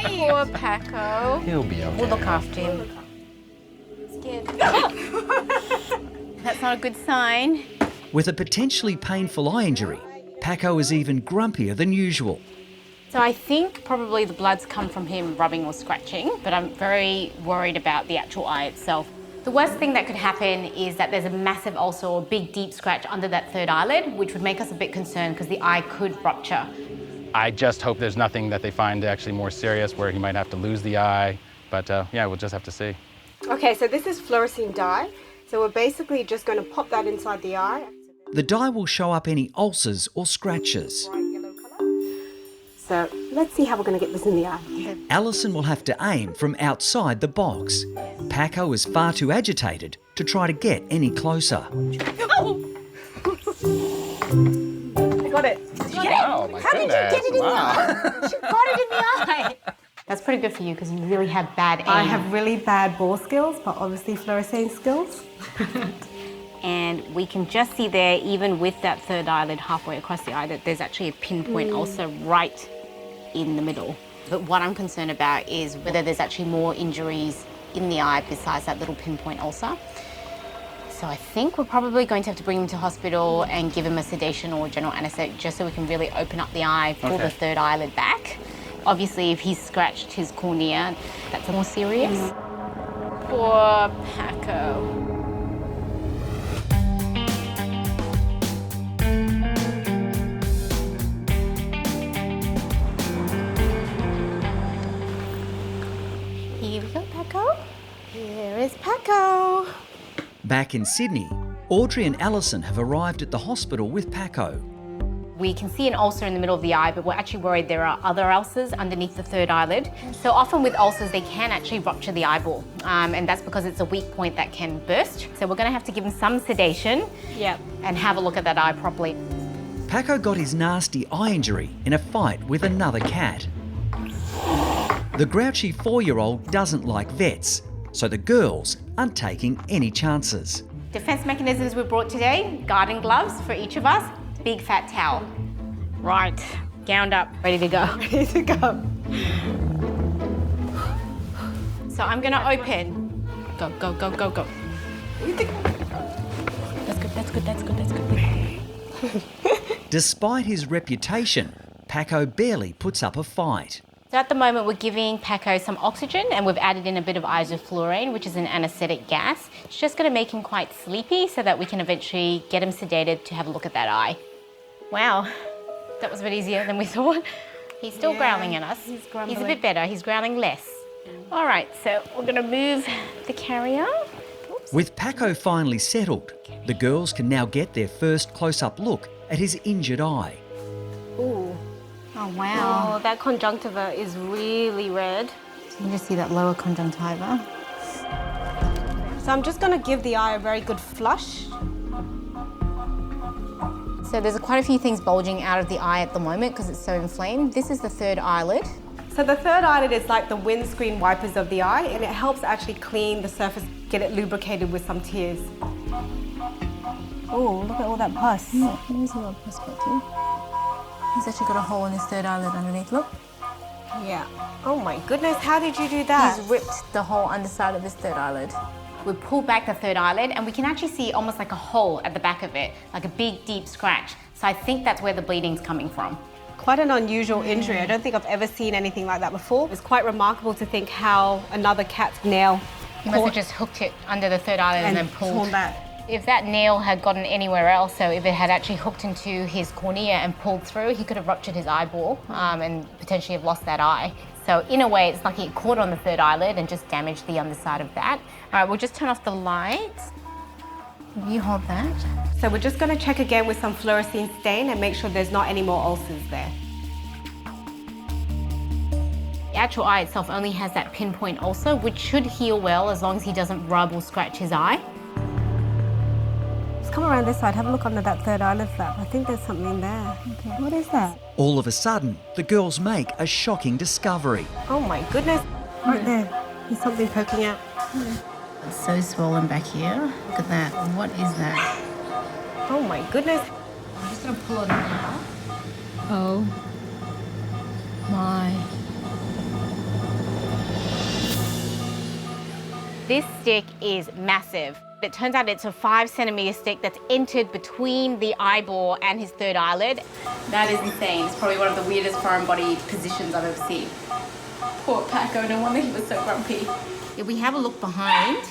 Poor Paco. he'll be okay. We'll look after him. Scared. That's not a good sign. With a potentially painful eye injury, Paco is even grumpier than usual. So I think probably the blood's come from him rubbing or scratching, but I'm very worried about the actual eye itself. The worst thing that could happen is that there's a massive ulcer or big deep scratch under that third eyelid, which would make us a bit concerned because the eye could rupture. I just hope there's nothing that they find actually more serious where he might have to lose the eye. But yeah, we'll just have to see. Okay, so this is fluorescein dye. So we're basically just going to pop that inside the eye. The dye will show up any ulcers or scratches. So let's see how we're going to get this in the eye. Alison will have to aim from outside the box. Paco is far too agitated to try to get any closer. Oh! I got it. Did you get it? Oh, my How did you goodness. get it in Wow. the eye? She got it in the eye. That's pretty good for you because you really have bad aim. I have really bad ball skills, but obviously fluorescein skills. And we can just see there, even with that third eyelid halfway across the eye, that there's actually a pinpoint ulcer right in the middle. But what I'm concerned about is whether there's actually more injuries in the eye besides that little pinpoint ulcer. So I think we're probably going to have to bring him to hospital and give him a sedation or general anaesthetic just so we can really open up the eye, pull the third eyelid back. Obviously, if he's scratched his cornea, that's more serious. Poor Paco. Here we go, Paco. Here is Paco. Back in Sydney, Audrey and Alison have arrived at the hospital with Paco. We can see an ulcer in the middle of the eye, but we're actually worried there are other ulcers underneath the third eyelid. So often with ulcers, they can actually rupture the eyeball, and that's because it's a weak point that can burst. So we're going to have to give him some sedation and have a look at that eye properly. Paco got his nasty eye injury in a fight with another cat. The grouchy 4-year-old doesn't like vets, so the girls aren't taking any chances. Defense mechanisms we brought today, garden gloves for each of us, big fat towel. Right, gowned up, ready to go. Ready to go. So I'm gonna open. Go, go, go, go, go. That's good, that's good, that's good, that's good. Despite his reputation, Paco barely puts up a fight. So at the moment, we're giving Paco some oxygen and we've added in a bit of isoflurane, which is an anaesthetic gas. It's just gonna make him quite sleepy so that we can eventually get him sedated to have a look at that eye. Wow, that was a bit easier than we thought. He's still growling at us. He's a bit better, he's growling less. All right, so we're gonna move the carrier. With Paco finally settled, the girls can now get their first close-up look at his injured eye. Ooh. Oh, wow. Oh, that conjunctiva is really red. So you can just see that lower conjunctiva. So I'm just going to give the eye a very good flush. So there's quite a few things bulging out of the eye at the moment because it's so inflamed. This is the third eyelid. So the third eyelid is like the windscreen wipers of the eye, and it helps actually clean the surface, get it lubricated with some tears. Oh, look at all that pus. There's a lot of pus back here. He's actually got a hole in his third eyelid underneath, look. Yeah. Oh my goodness, how did you do that? He's ripped the whole underside of his third eyelid. We pull back the third eyelid and we can actually see almost like a hole at the back of it, like a big deep scratch. So I think that's where the bleeding's coming from. Quite an unusual injury. I don't think I've ever seen anything like that before. It's quite remarkable to think how another cat's nail He must have just hooked it under the third eyelid and then pulled that. If that nail had gotten anywhere else, so if it had actually hooked into his cornea and pulled through, he could have ruptured his eyeball and potentially have lost that eye. So in a way, it's like it caught on the third eyelid and just damaged the underside of that. All right, we'll just turn off the lights. You hold that. So we're just going to check again with some fluorescein stain and make sure there's not any more ulcers there. The actual eye itself only has that pinpoint ulcer, which should heal well as long as he doesn't rub or scratch his eye. Come around this side, have a look under that third eyelid flap. I think there's something there. Okay. What is that? All of a sudden, the girls make a shocking discovery. Oh my goodness. Right there. There's something poking out. It's so swollen back here. Look at that. What is that? Oh my goodness. I'm just going to pull it out. Oh my. This stick is massive. It turns out it's a 5-centimeter stick that's entered between the eyeball and his third eyelid. That is insane. It's probably one of the weirdest foreign body positions I've ever seen. Poor Paco, no wonder he was so grumpy. If we have a look behind,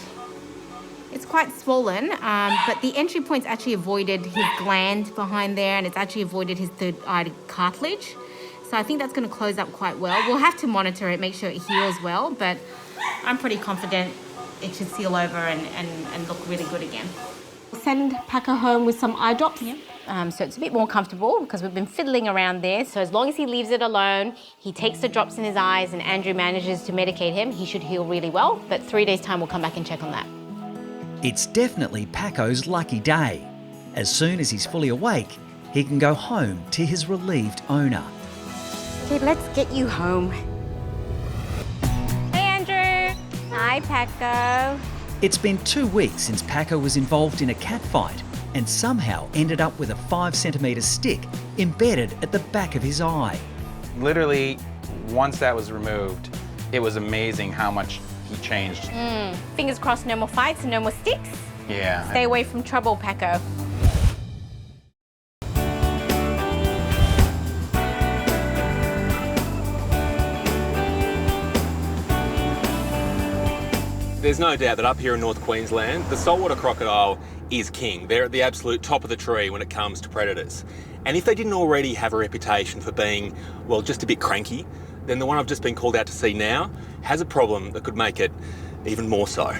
It's quite swollen, but the entry point's actually avoided his gland behind there, and it's actually avoided his third eye cartilage. So I think that's going to close up quite well. We'll have to monitor it, make sure it heals well, but I'm pretty confident it should seal over and look really good again. Send Paco home with some eye drops. So it's a bit more comfortable because we've been fiddling around there. So as long as he leaves it alone, he takes the drops in his eyes and Andrew manages to medicate him, he should heal really well. But 3 days' time, we'll come back and check on that. It's definitely Paco's lucky day. As soon as he's fully awake, he can go home to his relieved owner. Okay, let's get you home. Hey, Andrew. Hi, Paco. It's been 2 weeks since Paco was involved in a cat fight and somehow ended up with a 5-centimetre stick embedded at the back of his eye. Literally, once that was removed, it was amazing how much he changed. Fingers crossed, no more fights and no more sticks. Yeah. Stay away from trouble, Paco. There's no doubt that up here in North Queensland, the saltwater crocodile is king. They're at the absolute top of the tree when it comes to predators. And if they didn't already have a reputation for being, well, just a bit cranky, then the one I've just been called out to see now has a problem that could make it even more so.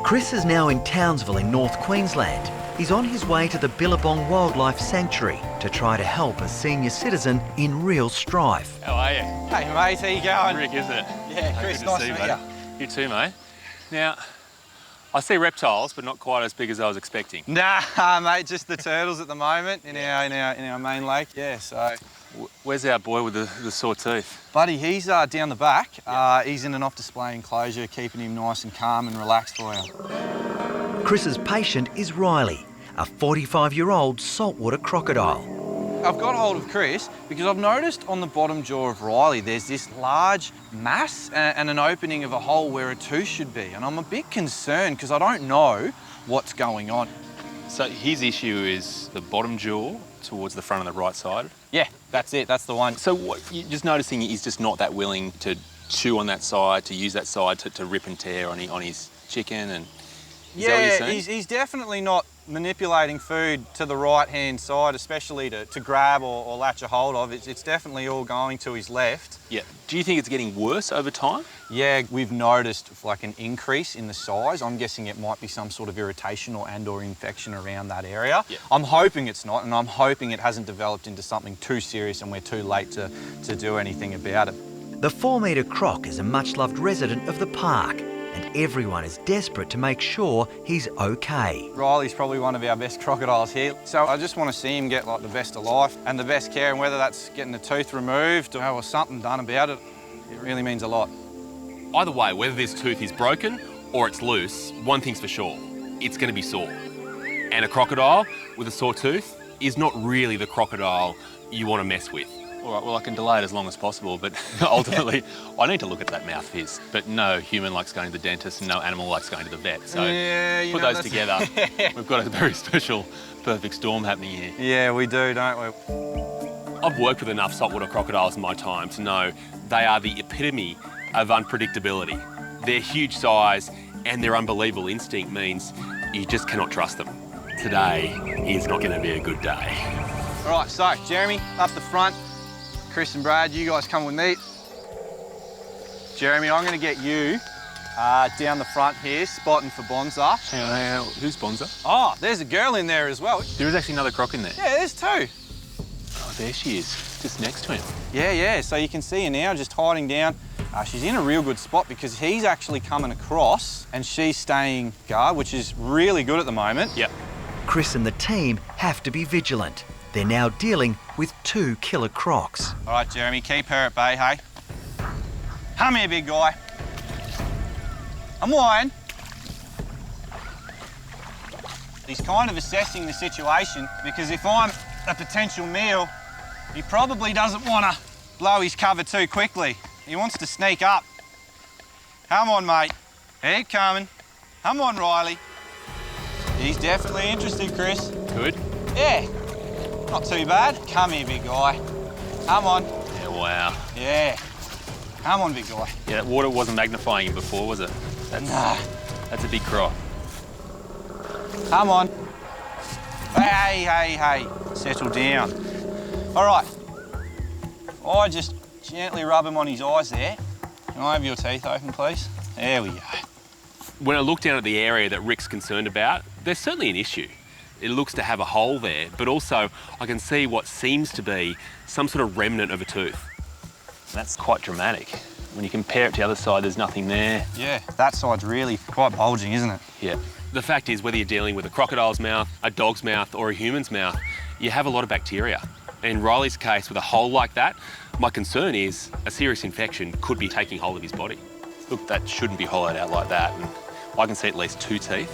Chris is now in Townsville in North Queensland. He's on his way to the Billabong Wildlife Sanctuary to try to help a senior citizen in real strife. How are you? Hey mate, how you going? Rick, isn't it? Yeah, Chris, Good nice to see to you, meet mate. you. You too, mate. Now, I see reptiles, but not quite as big as I was expecting. Nah, mate, just the turtles at the moment in our main lake. Yeah, so. Where's our boy with the sore tooth? Buddy, he's down the back. He's in an off-display enclosure, keeping him nice and calm and relaxed for you. Chris's patient is Riley, a 45-year-old saltwater crocodile. I've got hold of Chris because I've noticed on the bottom jaw of Riley there's this large mass and an opening of a hole where a tooth should be. And I'm a bit concerned because I don't know what's going on. So his issue is the bottom jaw towards the front of the right side? Yeah, that's it, that's the one. So what you're just noticing he's just not that willing to chew on that side, to use that side to rip and tear on his chicken, and is that what you're saying? He's definitely not manipulating food to the right-hand side, especially to grab or latch a hold of. It's definitely all going to his left. Yeah. Do you think it's getting worse over time? Yeah, we've noticed like an increase in the size. I'm guessing it might be some sort of irritation or infection around that area. Yeah. I'm hoping it's not, and I'm hoping it hasn't developed into something too serious and we're too late to do anything about it. The 4-metre croc is a much-loved resident of the park, and everyone is desperate to make sure he's okay. Riley's probably one of our best crocodiles here, so I just want to see him get like the best of life and the best care, and whether that's getting a tooth removed or something done about it, it really means a lot. Either way, whether this tooth is broken or it's loose, one thing's for sure, it's going to be sore. And a crocodile with a sore tooth is not really the crocodile you want to mess with. All right, well, I can delay it as long as possible, but ultimately, I need to look at that mouth of his. But no human likes going to the dentist and no animal likes going to the vet. So yeah, put those together, we've got a very special perfect storm happening here. Yeah, we do, don't we? I've worked with enough saltwater crocodiles in my time to know they are the epitome of unpredictability. Their huge size and their unbelievable instinct means you just cannot trust them. Today is not going to be a good day. All right, so Jeremy, up the front. Chris and Brad, you guys come with me. Jeremy, I'm going to get you down the front here, spotting for Bonza. Hang on, who's Bonza? Oh, there's a girl in there as well. There is actually another croc in there. Yeah, there's two. Oh, there she is, just next to him. Yeah, so you can see her now just hiding down. She's in a real good spot because he's actually coming across and she's staying guard, which is really good at the moment. Yep. Chris and the team have to be vigilant. They're now dealing with 2 killer crocs. All right, Jeremy, keep her at bay, hey? Come here, big guy. I'm lying. He's kind of assessing the situation because if I'm a potential meal, he probably doesn't want to blow his cover too quickly. He wants to sneak up. Come on, mate. Keep coming. Come on, Riley. He's definitely interested, Chris. Good? Yeah. Not too bad. Come here, big guy. Come on. Yeah, wow. Yeah. Come on, big guy. Yeah, that water wasn't magnifying him before, was it? Nah. That's a big croc. Come on. Hey. Settle down. All right. I just gently rub him on his eyes there. Can I have your teeth open, please? There we go. When I look down at the area that Rick's concerned about, there's certainly an issue. It looks to have a hole there, but also I can see what seems to be some sort of remnant of a tooth. That's quite dramatic. When you compare it to the other side, there's nothing there. Yeah, that side's really quite bulging, isn't it? Yeah. The fact is, whether you're dealing with a crocodile's mouth, a dog's mouth, or a human's mouth, you have a lot of bacteria. In Riley's case, with a hole like that, my concern is a serious infection could be taking hold of his body. Look, that shouldn't be hollowed out like that. And I can see at least 2 teeth.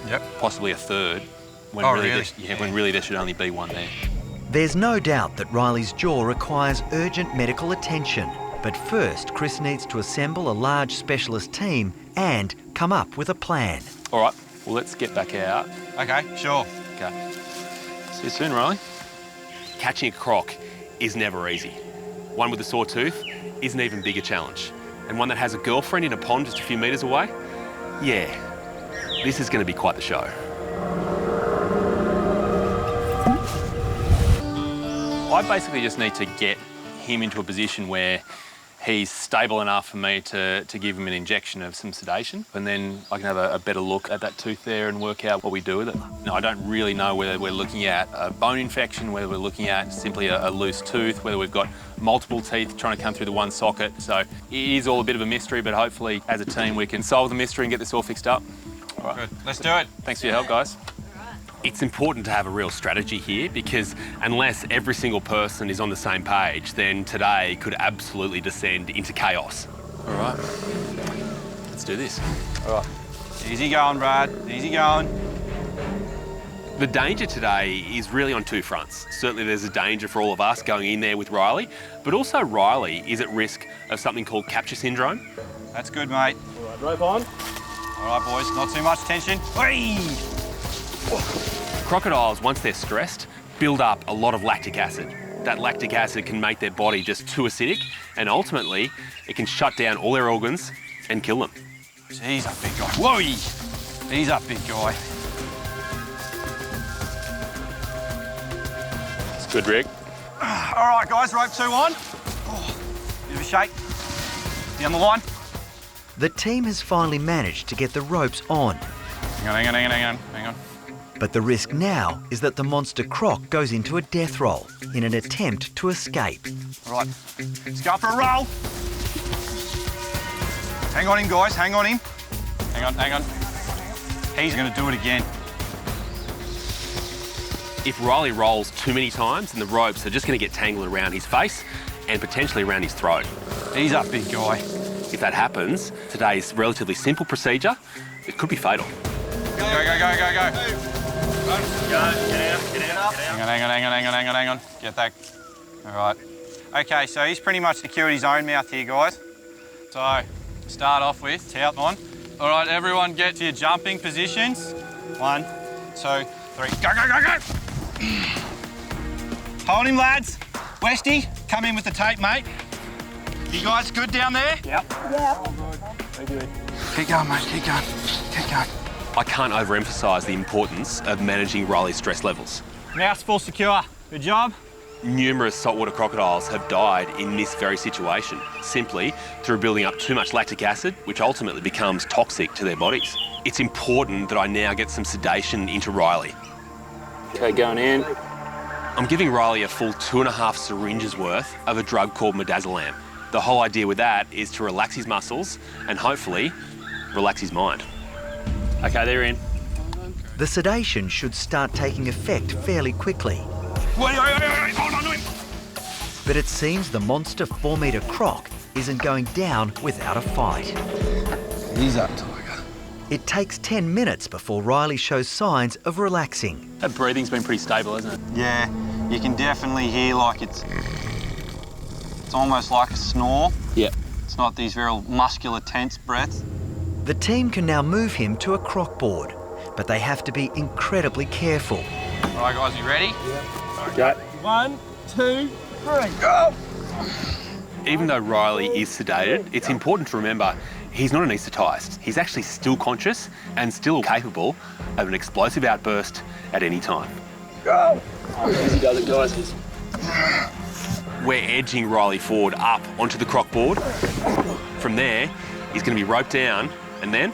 Yep. Possibly a third. When when really there should only be 1 there. There's no doubt that Riley's jaw requires urgent medical attention. But first, Chris needs to assemble a large specialist team and come up with a plan. All right, well, let's get back out. Okay, sure. Okay. See you soon, Riley. Catching a croc is never easy. One with a sore tooth is an even bigger challenge. And one that has a girlfriend in a pond just a few metres away? Yeah, this is going to be quite the show. I basically just need to get him into a position where he's stable enough for me to give him an injection of some sedation, and then I can have a better look at that tooth there and work out what we do with it. Now, I don't really know whether we're looking at a bone infection, whether we're looking at simply a loose tooth, whether we've got multiple teeth trying to come through the one socket. So it is all a bit of a mystery, but hopefully as a team we can solve the mystery and get this all fixed up. All right. Good. Let's do it. Thanks for your help, guys. It's important to have a real strategy here because unless every single person is on the same page, then today could absolutely descend into chaos. All right, let's do this. All right. Easy going, Brad. Easy going. The danger today is really on 2 fronts. Certainly there's a danger for all of us going in there with Riley, but also Riley is at risk of something called capture syndrome. That's good, mate. All right, rope on. All right, boys, not too much tension. Whee! Crocodiles, once they're stressed, build up a lot of lactic acid. That lactic acid can make their body just too acidic, and ultimately, it can shut down all their organs and kill them. He's a big guy. Whoa! He's a big guy. It's good, Rick. All right, guys, rope 2 on. Oh, bit of a shake. Down the line. The team has finally managed to get the ropes on. Hang on. But the risk now is that the monster croc goes into a death roll in an attempt to escape. All right, let's go for a roll. Hang on him, guys, hang on him. Hang on. He's going to do it again. If Riley rolls too many times, then the ropes are just going to get tangled around his face and potentially around his throat. He's a big guy. If that happens, today's relatively simple procedure, it could be fatal. Go. Hang on. Get that. All right. Okay, so he's pretty much secured his own mouth here, guys. So, start off with tout on. All right, everyone get to your jumping positions. 1, 2, 3. Go. Hold him, lads. Westy, come in with the tape, mate. You guys good down there? Yep. Very good. Keep going, mate, keep going. I can't overemphasise the importance of managing Riley's stress levels. Mouth's full secure. Good job. Numerous saltwater crocodiles have died in this very situation, simply through building up too much lactic acid, which ultimately becomes toxic to their bodies. It's important that I now get some sedation into Riley. Okay, going in. I'm giving Riley a full 2.5 syringes worth of a drug called midazolam. The whole idea with that is to relax his muscles and hopefully relax his mind. Okay, they're in. The sedation should start taking effect fairly quickly. Wait, hold on to him. But it seems the monster 4-metre croc isn't going down without a fight. He's up, Tiger. It takes 10 minutes before Riley shows signs of relaxing. That breathing's been pretty stable, hasn't it? Yeah, you can definitely hear like it's almost like a snore. Yeah. It's not these very muscular, tense breaths. The team can now move him to a croc board, but they have to be incredibly careful. All right, guys, you ready? Yeah. Okay. 1, 2, 3, go! Even though Riley is sedated, it's important to remember he's not anaesthetised. He's actually still conscious and still capable of an explosive outburst at any time. Go! Easy does it, guys. We're edging Riley forward up onto the croc board. From there, he's going to be roped down, and then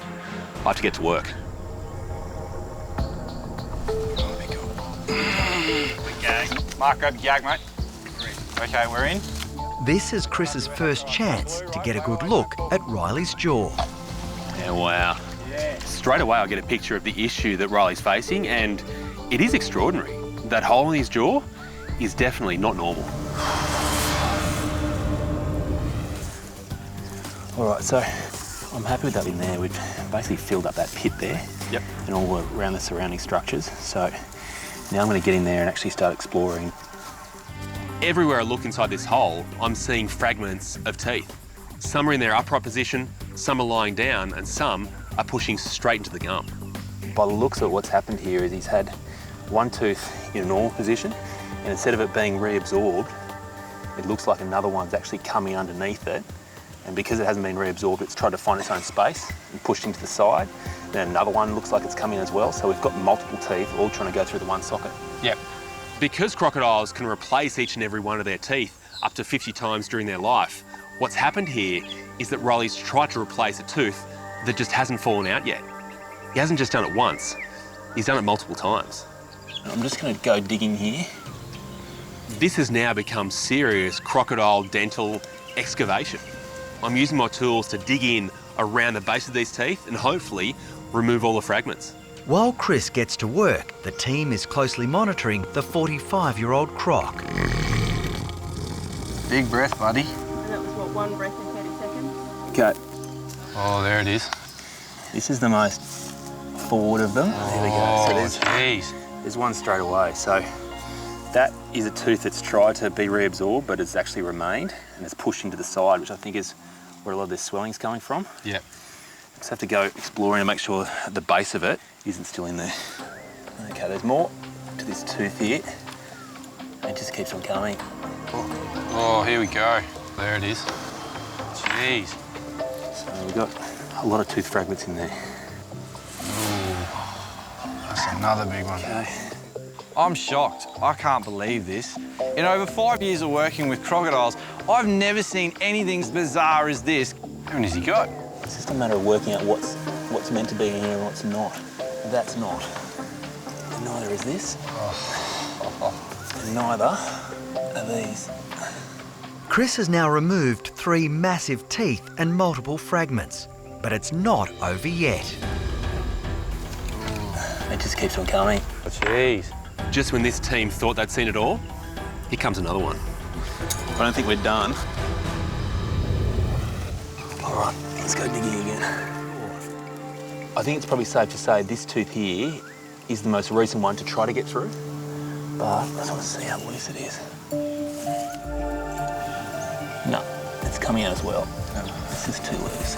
I have to get to work. Okay. Mark, grab your gag, mate. Okay, we're in. This is Chris's first chance to get a good look at Riley's jaw. Yeah, wow. Straight away, I get a picture of the issue that Riley's facing, and it is extraordinary. That hole in his jaw is definitely not normal. All right, so I'm happy with that in there. We've basically filled up that pit there. Yep. And all around the surrounding structures. So now I'm going to get in there and actually start exploring. Everywhere I look inside this hole, I'm seeing fragments of teeth. Some are in their upright position, some are lying down, and some are pushing straight into the gum. By the looks of it, what's happened here is he's had one tooth in a normal position, and instead of it being reabsorbed, it looks like another one's actually coming underneath it. And because it hasn't been reabsorbed, it's tried to find its own space and pushed into the side. Then another one looks like it's coming as well. So we've got multiple teeth all trying to go through the one socket. Yep. Because crocodiles can replace each and every one of their teeth up to 50 times during their life, what's happened here is that Riley's tried to replace a tooth that just hasn't fallen out yet. He hasn't just done it once, he's done it multiple times. I'm just going to go digging here. This has now become serious crocodile dental excavation. I'm using my tools to dig in around the base of these teeth and hopefully remove all the fragments. While Chris gets to work, the team is closely monitoring the 45-year-old croc. Big breath, buddy. And that was what, 1 breath in 30 seconds? Okay. Oh, there it is. This is the most forward of them. There we go. So there's one straight away. So that is a tooth that's tried to be reabsorbed, but it's actually remained and it's pushed into the side, which I think is where a lot of this swelling's coming from. Yep. Just have to go exploring and make sure the base of it isn't still in there. Okay, there's more to this tooth here. It just keeps on coming. Oh, here we go. There it is. Jeez. So we've got a lot of tooth fragments in there. That's another big one. Okay. I'm shocked. I can't believe this. In over 5 years of working with crocodiles, I've never seen anything as bizarre as this. How many has he got? It's just a matter of working out what's meant to be in here and what's not. That's not. And neither is this. And neither are these. Chris has now removed 3 massive teeth and multiple fragments, but it's not over yet. It just keeps on coming. Jeez. Just when this team thought they'd seen it all, here comes another one. I don't think we're done. All right, let's go digging again. I think it's probably safe to say this tooth here is the most recent one to try to get through, but I just want to see how loose it is. No, it's coming out as well. This is too loose.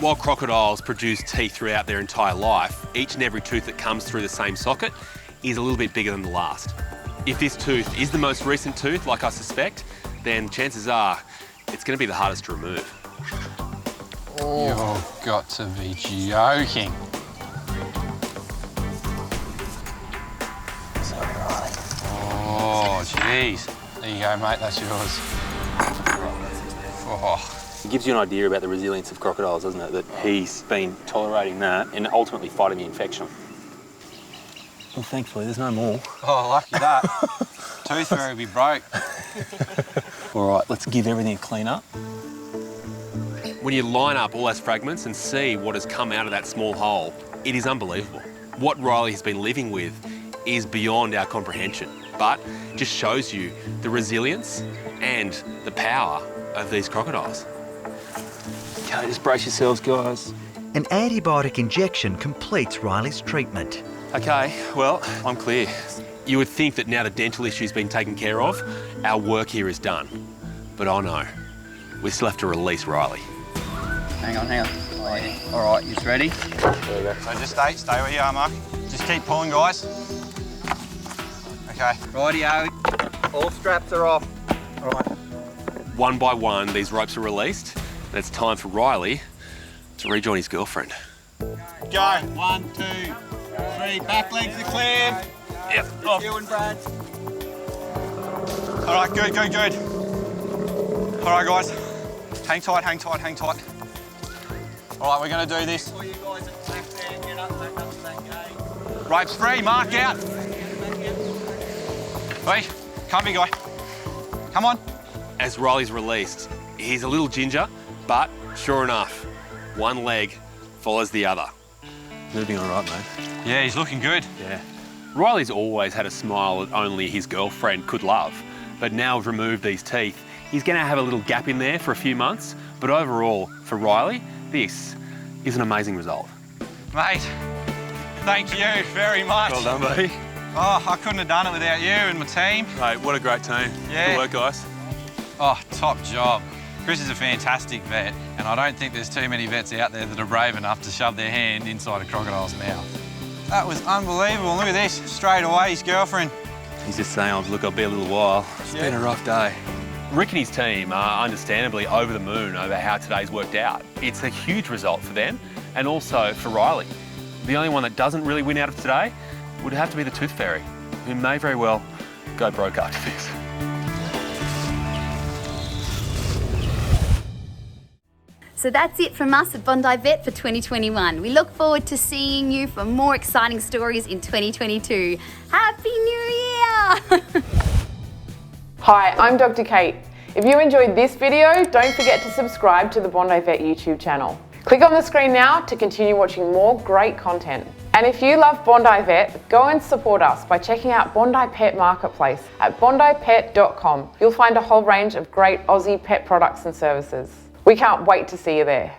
While crocodiles produce teeth throughout their entire life, each and every tooth that comes through the same socket is a little bit bigger than the last. If this tooth is the most recent tooth, like I suspect, then chances are it's going to be the hardest to remove. You've got to be joking. Sorry, Riley. Oh, jeez. There you go, mate, that's yours. Oh. It gives you an idea about the resilience of crocodiles, doesn't it? That he's been tolerating that and ultimately fighting the infection. Well, thankfully, there's no more. Oh, lucky that. Tooth fairy be broke. All right, let's give everything a clean up. When you line up all those fragments and see what has come out of that small hole, it is unbelievable. What Riley has been living with is beyond our comprehension, but just shows you the resilience and the power of these crocodiles. Okay, just brace yourselves, guys. An antibiotic injection completes Riley's treatment. Okay, well, I'm clear. You would think that now the dental issue's been taken care of, our work here is done. But oh no, we still have to release Riley. Hang on. All right, you ready? There we go. So just stay where you are, Mark. Just keep pulling, guys. Okay. Rightio. All straps are off. All right. One by one, these ropes are released, and it's time for Riley to rejoin his girlfriend. Go. 1, 2, 3. Back legs are clear. Yep. Off. You and Brad. All right, good, good, good. All right, guys. Hang tight, hang tight, hang tight. All right, we're going to do this. Ropes free, mark out. Wait, come here, guy. Come on. As Riley's released, he's a little ginger, but sure enough, one leg follows the other. Moving all right, mate. Yeah, he's looking good. Yeah. Riley's always had a smile that only his girlfriend could love, but now we've removed these teeth. He's going to have a little gap in there for a few months, but overall, for Riley, this is an amazing result. Mate, thank you very much. Well done, buddy. Oh, I couldn't have done it without you and my team. Mate, what a great team. Yeah. Good work, guys. Oh, top job. Chris is a fantastic vet, and I don't think there's too many vets out there that are brave enough to shove their hand inside a crocodile's mouth. That was unbelievable. Look at this, straight away, his girlfriend. He's just saying, oh, look, I'll be a little while. It's been a rough day. Rick and his team are understandably over the moon over how today's worked out. It's a huge result for them and also for Riley. The only one that doesn't really win out of today would have to be the Tooth Fairy, who may very well go broke after this. So that's it from us at Bondi Vet for 2021. We look forward to seeing you for more exciting stories in 2022. Happy New Year! Hi, I'm Dr. Kate. If you enjoyed this video, don't forget to subscribe to the Bondi Vet YouTube channel. Click on the screen now to continue watching more great content. And if you love Bondi Vet, go and support us by checking out Bondi Pet Marketplace at bondipet.com. You'll find a whole range of great Aussie pet products and services. We can't wait to see you there.